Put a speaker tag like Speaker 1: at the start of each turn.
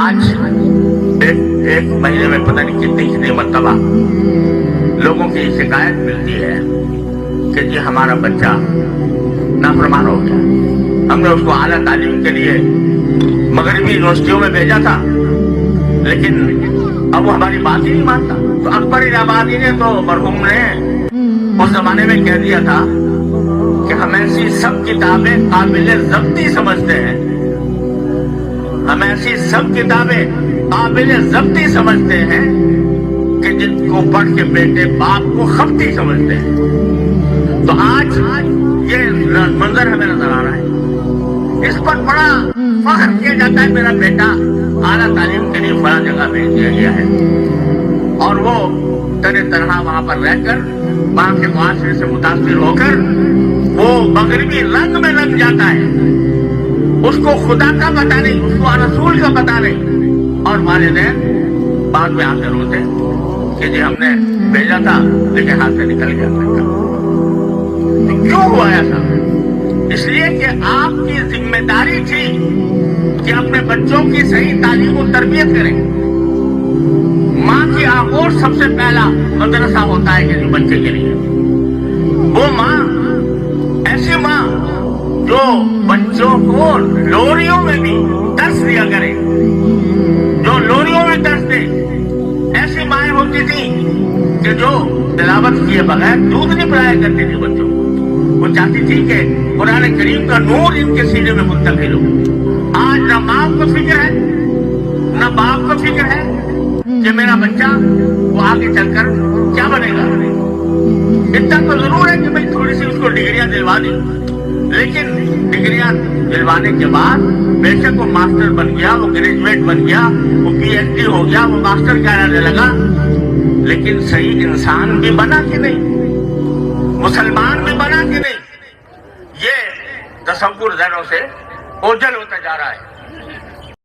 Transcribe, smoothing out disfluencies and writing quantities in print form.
Speaker 1: आज एक महीने में पता नहीं कितनी मरतबा लोगों की शिकायत मिलती है कि जी हमारा बच्चा नाफरमान हो गया, हमने उसको आला तालीम के लिए मगरबी यूनिवर्सिटियों में भेजा था, लेकिन अब वो हमारी बात ही नहीं मानता। तो अकबर इलाहाबादी ने तो मरहूम ने उस जमाने में कह दिया था कि हम ऐसी सब किताबें काबिले ज़ब्ती समझते हैं, हम ऐसी सब किताबें काबिले ज़ब्ती समझते हैं कि जिनको पढ़ के बेटे बाप को खपती समझते हैं। तो आज ये मंजर हमें नजर आ रहा है, इस पर बड़ा फख्र किया जाता है मेरा बेटा आला तालीम के लिए फला जगह भेज दिया गया है, और वो तरह तरह वहां पर रहकर वहां के मुआशरे से मुतासिर होकर वो मगरबी रंग में लग जाता है, उसको खुदा का पता नहीं, उसको रसूल का पता नहीं, और वालिदैन बाद में आकर रोते कि जी हमने भेजा था लेकिन हाथ से निकल गया। तो क्यों हुआ ऐसा? इसलिए कि आपकी जिम्मेदारी थी कि अपने बच्चों की सही तालीम और तरबियत करें। माँ की आगोश सबसे पहला मदरसा होता है किसी बच्चे के लिए। वो माँ, ऐसी माँ जो बच्चों को लोरियों में भी दर्स दिया करे, जो लोरियों में दर्स दे। ऐसी माएँ होती थी कि जो तिलावत किए बगैर दूध नहीं पिलाया करती थी बच्चों को। वो चाहती थी कि कुरान करीम का नूर इनके सीने में मुंतकिल हो। आज न माँ को फिक्र है न बाप को फिक्र है कि मेरा बच्चा वो आगे चलकर क्या बनेगा। इतना तो जरूर है कि भाई थोड़ी सी उसको डिग्रियां दिलवा दी, लेकिन डिग्रियां दिलवाने के बाद बेशक वो मास्टर बन गया, वो ग्रेजुएट बन गया, वो पीएचडी हो गया, वो मास्टर कहने लगा, लेकिन सही इंसान भी बना कि नहीं, मुसलमान भी बना कि नहीं, ये तसव्वुर ज़हनों से ओझल होता जा रहा है।